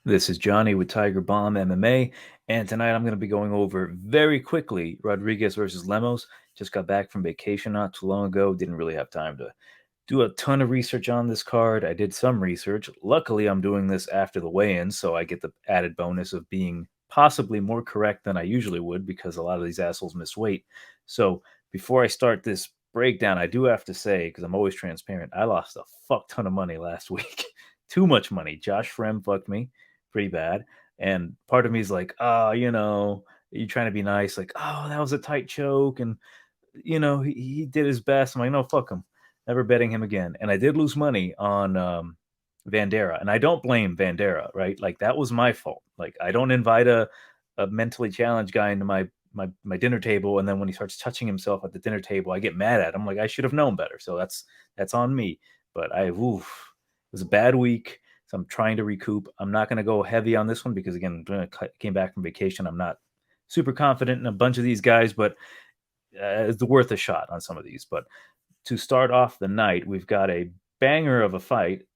This is Johnny with Tiger Bomb MMA, and tonight I'm going to be going over very quickly Rodriguez versus Lemos. Just got back from vacation not too long ago. Didn't really have time to do a ton of research on this card. I did some research. Luckily, I'm doing this after the weigh-in, so I get the added bonus of being possibly more correct than I usually would because a lot of these assholes miss weight. So before I start this breakdown, I do have to say, because I'm always transparent, I lost a fuck ton of money last week. Too much money. Josh Frem fucked me pretty bad. And part of me is like, oh, you trying to be nice, like, oh, that was a tight choke. And, he did his best. I'm like, no, fuck him. Never betting him again. And I did lose money on Vandera. And I don't blame Vandera, right? Like, that was my fault. Like, I don't invite a mentally challenged guy into my dinner table. And then when he starts touching himself at the dinner table, I get mad at him. Like, I should have known better. So that's on me. But it was a bad week. So I'm trying to recoup. I'm not going to go heavy on this one because, again, came back from vacation. I'm not super confident in a bunch of these guys, but it's worth a shot on some of these. But to start off the night, we've got a banger of a fight.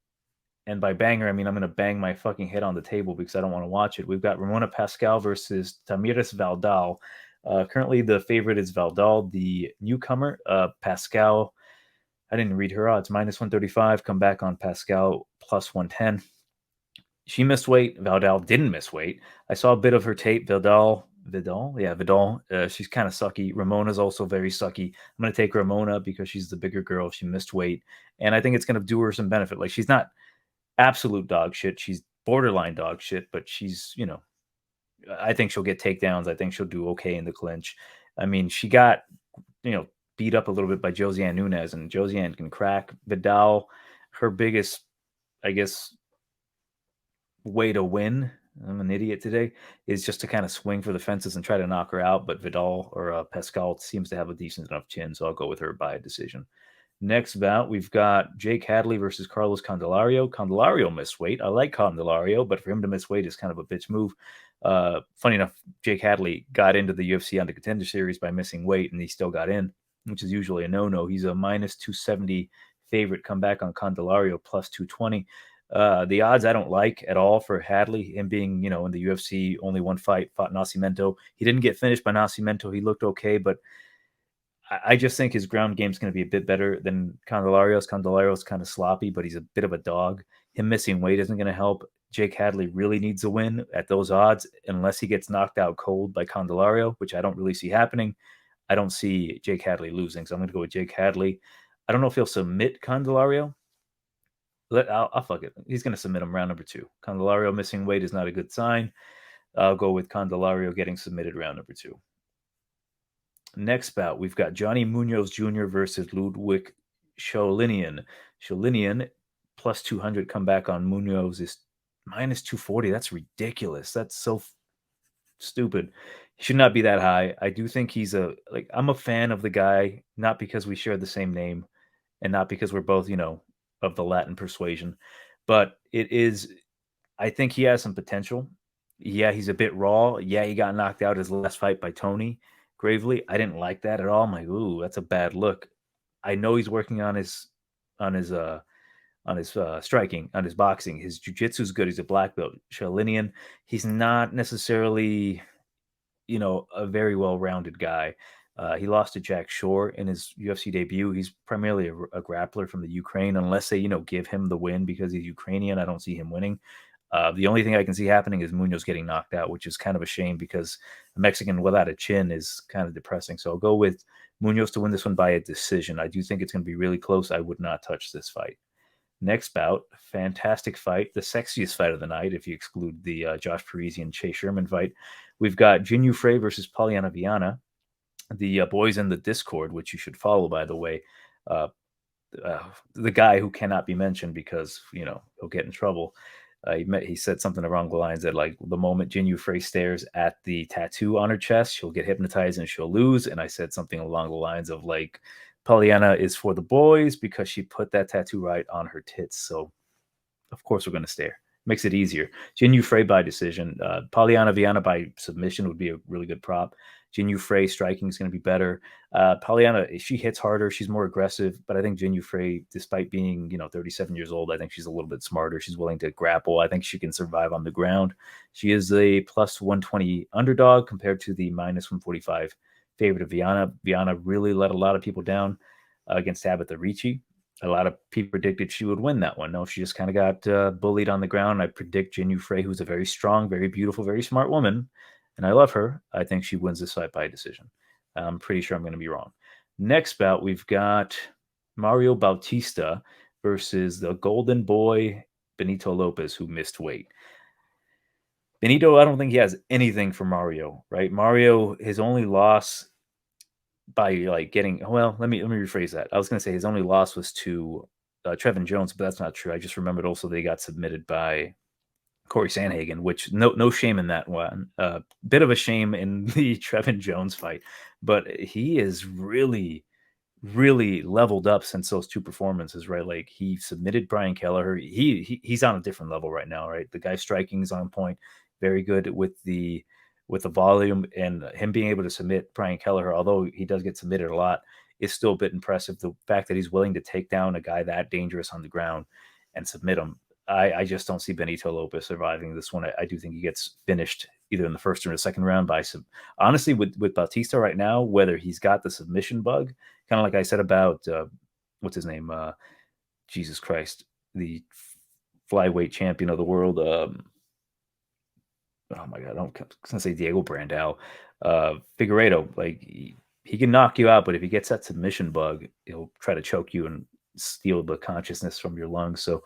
And by banger, I mean I'm going to bang my fucking head on the table because I don't want to watch it. We've got Ramona Pascal versus Tamiris Valdal. Currently, the favorite is Valdal, the newcomer. Pascal, I didn't read her odds. Minus 135. Come back on Pascal plus 110. She missed weight. Valdal didn't miss weight. I saw a bit of her tape. Vidal. She's kind of sucky. Ramona's also very sucky. I'm going to take Ramona because she's the bigger girl. She missed weight. And I think it's going to do her some benefit. Like, she's not absolute dog shit. She's borderline dog shit, but I think she'll get takedowns. I think she'll do okay in the clinch. I mean, she got, beat up a little bit by Josiane Nunes, and Josiane can crack. Vidal, her biggest, I guess, way to win, I'm an idiot today, is just to kind of swing for the fences and try to knock her out. But Vidal or Pascal seems to have a decent enough chin, so I'll go with her by a decision. Next bout, we've got Jake Hadley versus Carlos Candelario. Candelario missed weight. I like Candelario, but for him to miss weight is kind of a bitch move. Funny enough, Jake Hadley got into the UFC on the Contender Series by missing weight, and he still got in, which is usually a no-no. He's a minus 270 favorite. Come back on Candelario plus 220. The odds I don't like at all for Hadley, him being, in the UFC, only one fight, fought Nascimento. He didn't get finished by Nascimento. He looked okay, but I just think his ground game is going to be a bit better than Candelario's. Candelario's kind of sloppy, but he's a bit of a dog. Him missing weight isn't going to help. Jake Hadley really needs a win at those odds unless he gets knocked out cold by Candelario, which I don't really see happening. I don't see Jake Hadley losing, so I'm going to go with Jake Hadley. I don't know if he'll submit Candelario. I'll fuck it. He's going to submit him round number 2. Candelario missing weight is not a good sign. I'll go with Candelario getting submitted round number 2. Next bout, we've got Johnny Munoz Jr. versus Ludwig Sholinian. Sholinian plus 200 come back on Munoz is minus 240. That's ridiculous. That's so stupid. He should not be that high. I do think I'm a fan of the guy, not because we share the same name and not because we're both, of the Latin persuasion, but I think he has some potential. Yeah, he's a bit raw. Yeah, he got knocked out his last fight by Tony Gravely. I didn't like that at all. I'm like, ooh, that's a bad look. I know he's working on his striking, on his boxing. His jiu-jitsu is good. He's a black belt. Shalinian, he's not necessarily, a very well-rounded guy. He lost to Jack Shore in his UFC debut. He's primarily a grappler from the Ukraine. Unless they, give him the win because he's Ukrainian, I don't see him winning. The only thing I can see happening is Munoz getting knocked out, which is kind of a shame because a Mexican without a chin is kind of depressing. So I'll go with Munoz to win this one by a decision. I do think it's going to be really close. I would not touch this fight. Next bout, fantastic fight, the sexiest fight of the night, if you exclude the Josh Parisian Chase Sherman fight. We've got Jin Frey versus Polyana Viana. The boys in the Discord, which you should follow, by the way, the guy who cannot be mentioned because, he'll get in trouble. He said something along the lines that, like, the moment Jin Frey stares at the tattoo on her chest, she'll get hypnotized and she'll lose. And I said something along the lines of, like, Polyana is for the boys because she put that tattoo right on her tits. So, of course, we're going to stare. Makes it easier. Jin Frey by decision. Polyana Viana by submission would be a really good prop. Jin Frey striking is going to be better. Polyana, she hits harder. She's more aggressive, but I think Jin Frey, despite being 37 years old, I think she's a little bit smarter. She's willing to grapple. I think she can survive on the ground. She is a plus 120 underdog compared to the minus 145 favorite of Viana. Viana really let a lot of people down against Tabitha Ricci. A lot of people predicted she would win that one. No, she just kind of got bullied on the ground. I predict Jin Frey, who's a very strong, very beautiful, very smart woman, and I love her. I think she wins this fight by decision. I'm pretty sure I'm going to be wrong. Next bout, we've got Mario Bautista versus the Golden Boy Benito Lopez, who missed weight. Benito, I don't think he has anything for Mario, right? Mario, his only loss by getting let me rephrase that. I was going to say his only loss was to Trevin Jones, but that's not true. I just remembered also they got submitted by Corey Sandhagen, which no shame in that one. Bit of a shame in the Trevin Jones fight, but he is really leveled up since those two performances, right? Like he submitted Brian Kelleher. He's on a different level right now, right? The guy striking is on point, very good with the volume, and him being able to submit Brian Kelleher, although he does get submitted a lot, is still a bit impressive. The fact that he's willing to take down a guy that dangerous on the ground and submit him. I just don't see Benito Lopez surviving this one. I do think he gets finished either in the first or the second round by honestly with Bautista right now, whether he's got the submission bug, kind of like I said about what's his name, Jesus Christ, the flyweight champion of the world. Oh my God, I'm gonna say Diego Brandao, Figueiredo. Like he can knock you out, but if he gets that submission bug, he'll try to choke you and steal the consciousness from your lungs. So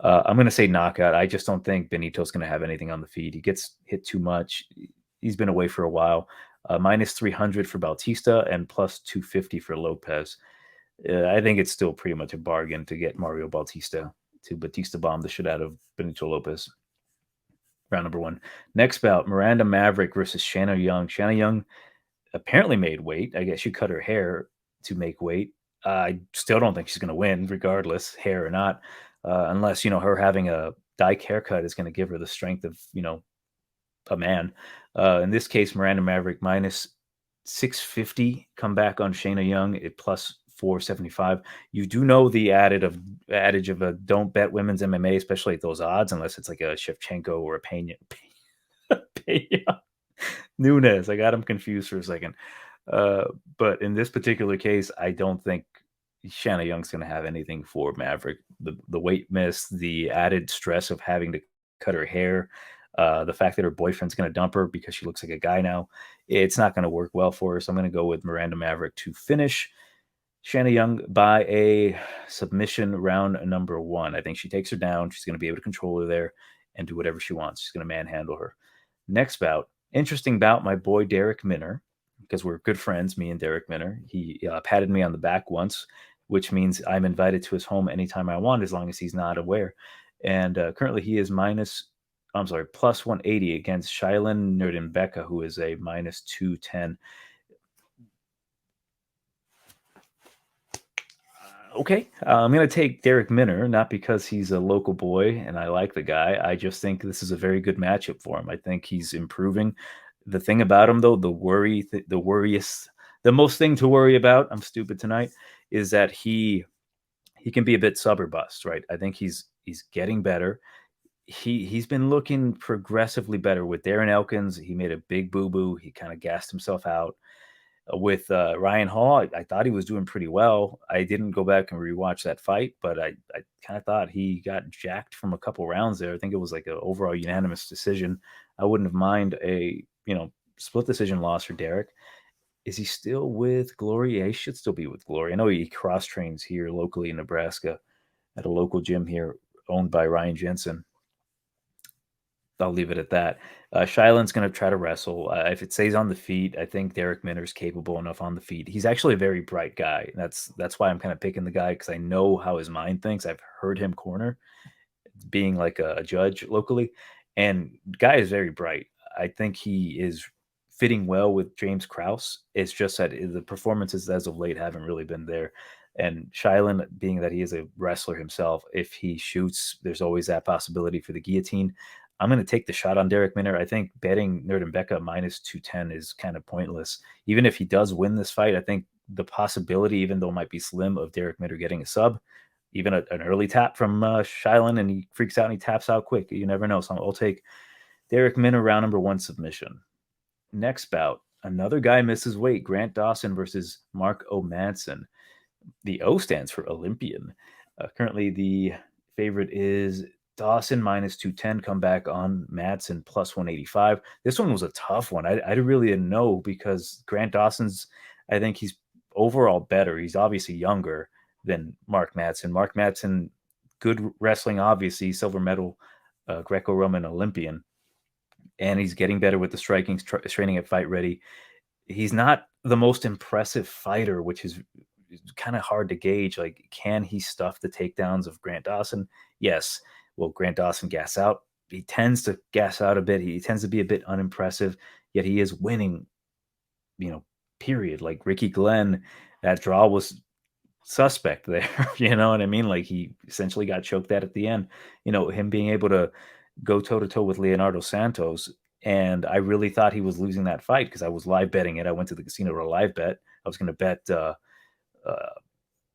I'm going to say knockout. I just don't think Benito's going to have anything on the feet. He gets hit too much. He's been away for a while. Minus 300 for Bautista and plus 250 for Lopez. I think it's still pretty much a bargain to get Mario Bautista to Batista bomb the shit out of Benito Lopez. Round number one. Next bout, Miranda Maverick versus Shanna Young. Shanna Young apparently made weight. I guess she cut her hair to make weight. I still don't think she's going to win, regardless, hair or not, unless her having a dyke haircut is going to give her the strength of a man. In this case, Miranda Maverick minus 650 come back on Shayna Young at plus 475. You do know the adage of a don't bet women's MMA, especially at those odds, unless it's like a Shevchenko or a Pena. Nunes. I got him confused for a second. But in this particular case, I don't think Shanna Young's going to have anything for Maverick. The weight miss, the added stress of having to cut her hair, the fact that her boyfriend's going to dump her because she looks like a guy now, it's not going to work well for her. So I'm going to go with Miranda Maverick to finish Shanna Young by a submission round number one. I think she takes her down. She's going to be able to control her there and do whatever she wants. She's going to manhandle her. Next bout, interesting bout, my boy Derek Minner, because we're good friends, me and Derek Minner. He patted me on the back once, which means I'm invited to his home anytime I want, as long as he's not aware. And currently he is plus 180 against Shailin Nurdenbecka, who is a minus 210. Okay, I'm going to take Derek Minner, not because he's a local boy and I like the guy. I just think this is a very good matchup for him. I think he's improving. The thing about him, though, the most thing to worry about, I'm stupid tonight, is that he can be a bit sub or bust, right? I think he's getting better. He's been looking progressively better with Darren Elkins. He made a big boo-boo. He kind of gassed himself out. With Ryan Hall, I thought he was doing pretty well. I didn't go back and rewatch that fight, but I kind of thought he got jacked from a couple rounds there. I think it was like an overall unanimous decision. I wouldn't have mind a split decision loss for Derek. Is he still with Glory? Yeah, he should still be with Glory. I know he cross trains here locally in Nebraska at a local gym here owned by Ryan Jensen. I'll leave it at that. Shailen's going to try to wrestle. If it stays on the feet, I think Derek Minner's capable enough on the feet. He's actually a very bright guy. That's why I'm kind of picking the guy, because I know how his mind thinks. I've heard him corner, being like a judge locally, and guy is very bright. I think he is fitting well with James Krause. It's just that the performances as of late haven't really been there. And Shailin, being that he is a wrestler himself, if he shoots, there's always that possibility for the guillotine. I'm going to take the shot on Derek Minner. I think betting Nurdenbecka minus 210 is kind of pointless. Even if he does win this fight, I think the possibility, even though it might be slim, of Derek Minner getting a sub, even an early tap from Shylin, and he freaks out and he taps out quick. You never know. So I'll take Derek Minner round number 1 submission. Next bout, another guy misses weight. Grant Dawson versus Mark O. Madsen. The O stands for Olympian. Currently, the favorite is Dawson minus 210, come back on Madsen plus 185. This one was a tough one. I really didn't know because Grant Dawson's, I think he's overall better. He's obviously younger than Mark Madsen. Mark Madsen, good wrestling, obviously, silver medal Greco-Roman Olympian. And he's getting better with the striking, training at Fight Ready. He's not the most impressive fighter, which is kind of hard to gauge. Like, can he stuff the takedowns of Grant Dawson? Yes. Will Grant Dawson gas out? He tends to gas out a bit. He tends to be a bit unimpressive, yet he is winning, period. Like Ricky Glenn, that draw was suspect there. You know what I mean? Like, he essentially got choked at the end. Him being able to go toe to toe with Leonardo Santos. And I really thought he was losing that fight because I was live betting it. I went to the casino to live bet. I was going to bet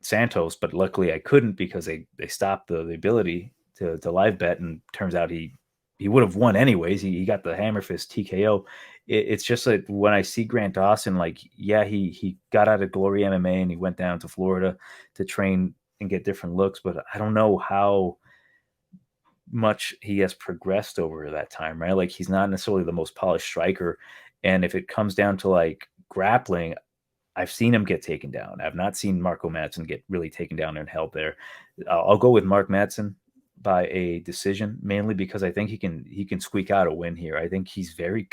Santos, but luckily I couldn't because they stopped the ability to live bet. And turns out he would have won anyways. He got the hammer fist TKO. It's just like when I see Grant Dawson, like, yeah, he got out of Glory MMA and he went down to Florida to train and get different looks, but I don't know how much he has progressed over that time, right? Like, he's not necessarily the most polished striker. And if it comes down to like grappling, I've seen him get taken down. I've not seen Marco Madsen get really taken down and held there. I'll go with Mark Madsen by a decision, mainly because I think he can squeak out a win here. I think he's very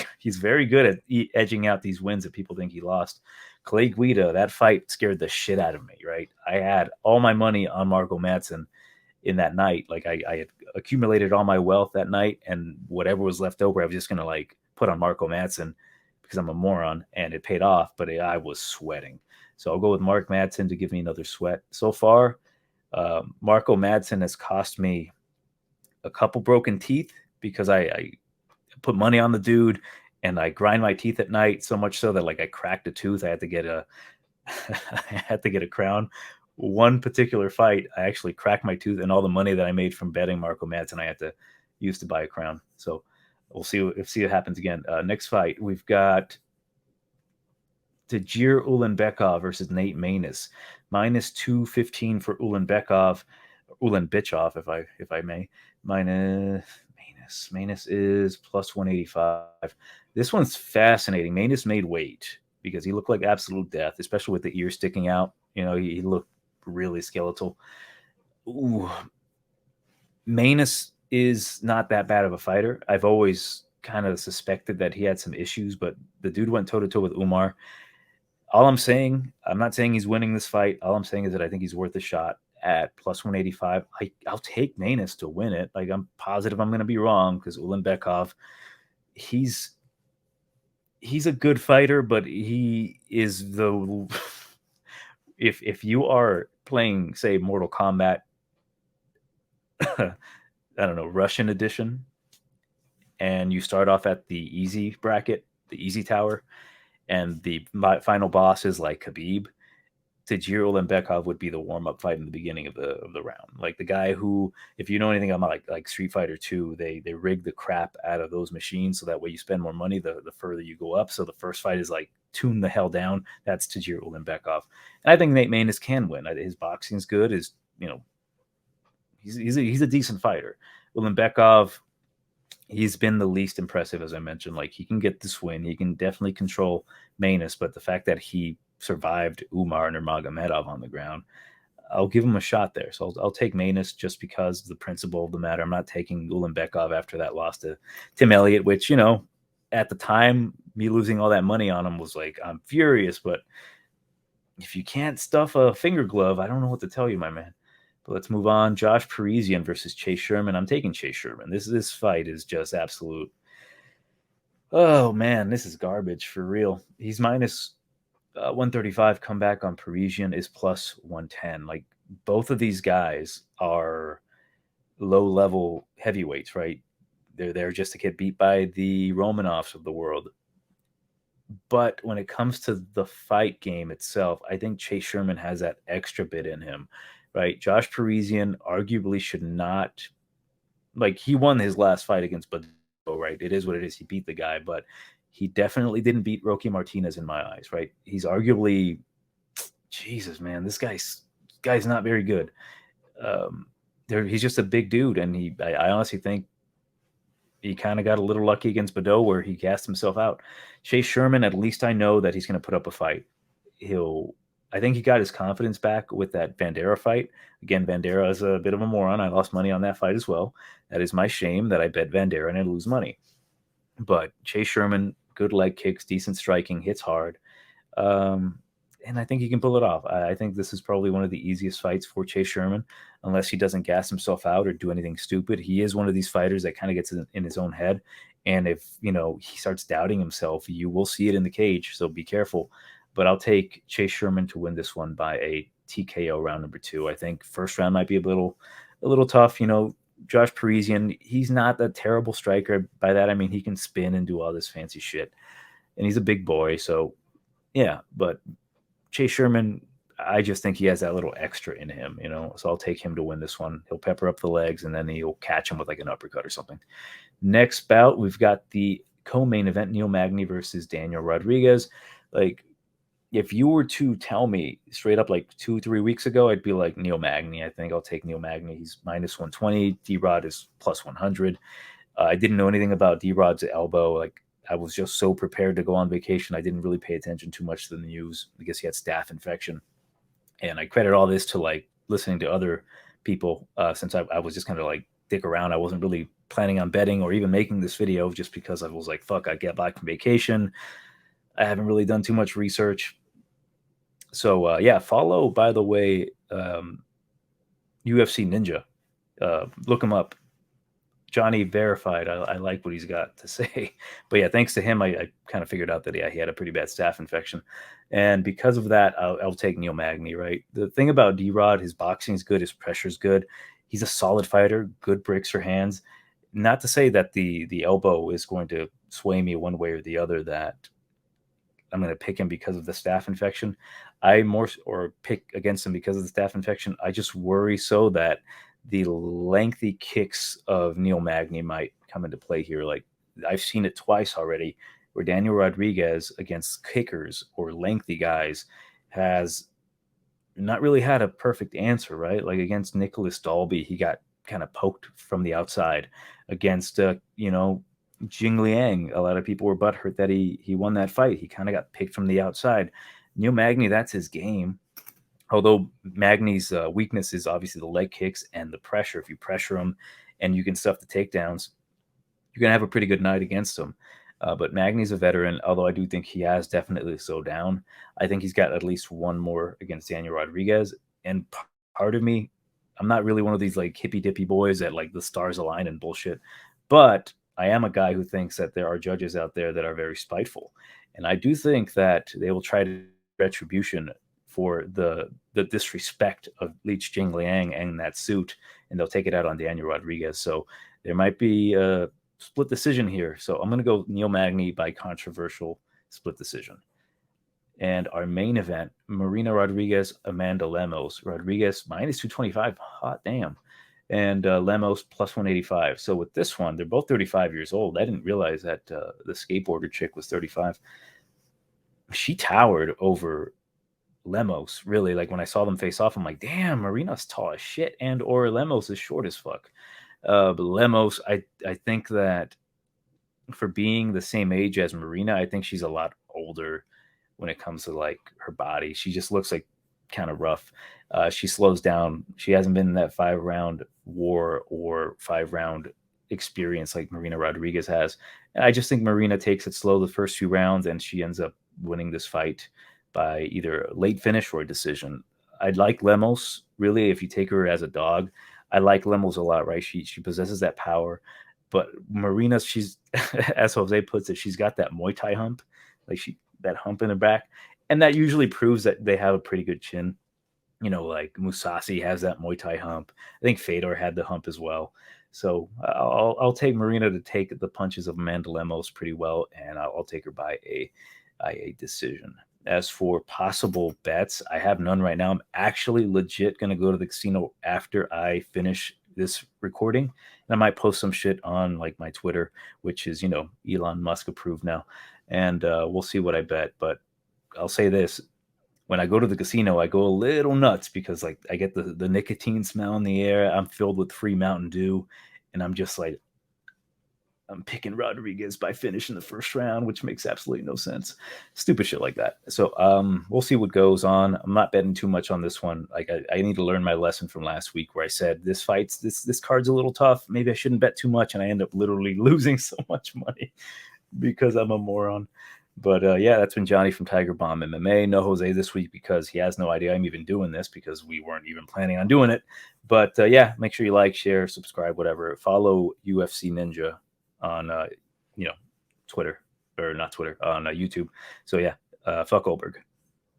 good at edging out these wins that people think he lost. Clay Guida, that fight scared the shit out of me, right? I had all my money on Marco Madsen in that night. Like, I had accumulated all my wealth that night, and whatever was left over, I was just gonna like put on Marco Madsen because I'm a moron, and it paid off. But I was sweating, so I'll go with Mark Madsen to give me another sweat. So far, Marco Madsen has cost me a couple broken teeth because I put money on the dude, and I grind my teeth at night so much so that like I cracked a tooth. I had to get a crown. One particular fight, I actually cracked my tooth, and all the money that I made from betting Marco Madsen, I had to use to buy a crown. So we'll see what happens again. Next fight, we've got Tagir Ulanbekov versus Nate Maness. Minus 215 for Ulanbekov, if I may. Maness is plus 185. This one's fascinating. Maness made weight because he looked like absolute death, especially with the ear sticking out. He looked really skeletal. Ooh. Maness is not that bad of a fighter. I've always kind of suspected that he had some issues, but the dude went toe-to-toe with Umar. All I'm saying, I'm not saying he's winning this fight. All I'm saying is that I think he's worth a shot at plus 185. I'll take Maness to win it. Like, I'm positive I'm going to be wrong because Ulanbekov, he's a good fighter, but he is the if you are playing, say, Mortal Kombat, I don't know, Russian edition, and you start off at the easy bracket, the easy tower, and the final boss is like Khabib, Tagir Ulanbekov would be the warm-up fight in the beginning of the round. Like, the guy who, if you know anything about like Street Fighter 2, they rig the crap out of those machines so that way you spend more money the further you go up. So the first fight is like, tune the hell down. That's Tagir Ulanbekov. And I think Nate Maness can win. His boxing's good. He's a decent fighter. Ulanbekov, he's been the least impressive, as I mentioned. Like, he can get this win. He can definitely control Maness, but the fact that he survived Umar Nurmagomedov on the ground, I'll give him a shot there. So I'll take Maness just because of the principle of the matter. I'm not taking Ulanbekov after that loss to Tim Elliott, which, at the time, me losing all that money on him was like, I'm furious. But if you can't stuff a finger glove, I don't know what to tell you, my man. But let's move on. Josh Parisian versus Chase Sherman. I'm taking Chase Sherman. This fight is just absolute. Oh, man, this is garbage for real. He's minus 135. Comeback on Parisian is plus 110. Like, both of these guys are low-level heavyweights, right? They're there just to get beat by the Romanovs of the world. But when it comes to the fight game itself, I think Chase Sherman has that extra bit in him, right? Josh Parisian arguably should not, like, he won his last fight against Bado, right? It is what it is. He beat the guy, but he definitely didn't beat Rocky Martinez in my eyes, right? He's arguably, Jesus, man, this guy's not very good. He's just a big dude, and I honestly think he kind of got a little lucky against Bado where he gassed himself out. Chase Sherman, at least I know that he's going to put up a fight. I think he got his confidence back with that Bandera fight. Again, Bandera is a bit of a moron. I lost money on that fight as well. That is my shame that I bet Bandera and I lose money. But Chase Sherman, good leg kicks, decent striking, hits hard. Um, and I think he can pull it off. I think this is probably one of the easiest fights for Chase Sherman, unless he doesn't gas himself out or do anything stupid. He is one of these fighters that kind of gets in his own head, and if he starts doubting himself, you will see it in the cage. So be careful. But I'll take Chase Sherman to win this one by a TKO round number 2. I think first round might be a little tough. Josh Parisian, he's not a terrible striker. By that I mean he can spin and do all this fancy shit, and he's a big boy. So yeah, but Chase Sherman, I just think he has that little extra in him, So I'll take him to win this one. He'll pepper up the legs and then he'll catch him with like an uppercut or something. Next bout, we've got the co-main event: Neil Magny versus Daniel Rodriguez. Like, if you were to tell me straight up like 2-3 weeks ago, I'd be like Neil Magny. I think I'll take Neil Magny. He's minus 120. D-Rod is plus 100. I didn't know anything about D-Rod's elbow. Like, I was just so prepared to go on vacation. I didn't really pay attention too much to the news because he had staph infection. And I credit all this to like listening to other people since I was just kind of like dick around. I wasn't really planning on betting or even making this video just because I was like, fuck, I get back from vacation. I haven't really done too much research. So yeah, follow, by the way, UFC Ninja. Look him up. Johnny Verified. I like what he's got to say. But yeah, thanks to him, I kind of figured out that he had a pretty bad staph infection. And because of that, I'll take Neil Magny, right? The thing about D-Rod, his boxing is good, his pressure is good. He's a solid fighter, good breaks for hands. Not to say that the elbow is going to sway me one way or the other, that I'm going to pick him because of the staph infection. Or pick against him because of the staph infection. I just worry so that the lengthy kicks of Neil Magny might come into play here. Like, I've seen it twice already where Daniel Rodriguez against kickers or lengthy guys has not really had a perfect answer, right? Like against Nicholas Dalby, he got kind of poked from the outside. Against Jing Liang, a lot of people were butthurt that he won that fight. He kind of got picked from the outside. Neil Magny, that's his game. Although Magny's weakness is obviously the leg kicks and the pressure. If you pressure him and you can stuff the takedowns, you're going to have a pretty good night against him. But Magny's a veteran, although I do think he has definitely slowed down. I think he's got at least one more against Daniel Rodriguez. And part of me, I'm not really one of these like hippy dippy boys that like the stars align and bullshit. But I am a guy who thinks that there are judges out there that are very spiteful. And I do think that they will try to retribution for the disrespect of Leech Jing Liang and that suit, and they'll take it out on Daniel Rodriguez. So there might be a split decision here. So I'm going to go Neil Magny by controversial split decision. And our main event, Marina Rodriguez, Amanda Lemos. Rodriguez minus 225. Hot damn. And Lemos plus 185. So with this one, they're both 35 years old. I didn't realize that the skateboarder chick was 35. She towered over Lemos, really. Like when I saw them face off, I'm like, damn, Marina's tall as shit, and or Lemos is short as fuck. But Lemos, I think that for being the same age as Marina, I think she's a lot older when it comes to like her body. She just looks like kind of rough. She slows down. She hasn't been in that 5-round war or 5-round experience like Marina Rodriguez has. And I just think Marina takes it slow the first few rounds, and she ends up winning this fight by either a late finish or a decision. I'd like Lemos, really, if you take her as a dog. I like Lemos a lot, right? She possesses that power. But Marina, she's, as Jose puts it, she's got that Muay Thai hump, like that hump in her back. And that usually proves that they have a pretty good chin. Like Musasi has that Muay Thai hump. I think Fedor had the hump as well. So I'll take Marina to take the punches of Amanda Lemos pretty well, and I'll take her by a decision. As for possible bets, I have none right now. I'm actually legit going to go to the casino after I finish this recording. And I might post some shit on like my Twitter, which is, Elon Musk approved now. And we'll see what I bet. But I'll say this. When I go to the casino, I go a little nuts because like I get the nicotine smell in the air. I'm filled with free Mountain Dew, and I'm just like, I'm picking Rodriguez by finishing the first round, which makes absolutely no sense. Stupid shit like that. So we'll see what goes on. I'm not betting too much on this one. Like I need to learn my lesson from last week where I said this card's a little tough. Maybe I shouldn't bet too much, and I end up literally losing so much money because I'm a moron. But yeah, that's been Johnny from Tiger Bomb MMA. No Jose this week because he has no idea I'm even doing this because we weren't even planning on doing it. But yeah, make sure you like, share, subscribe, whatever. Follow UFC Ninja on Twitter, or not Twitter, on YouTube. So yeah, fuck Goldberg.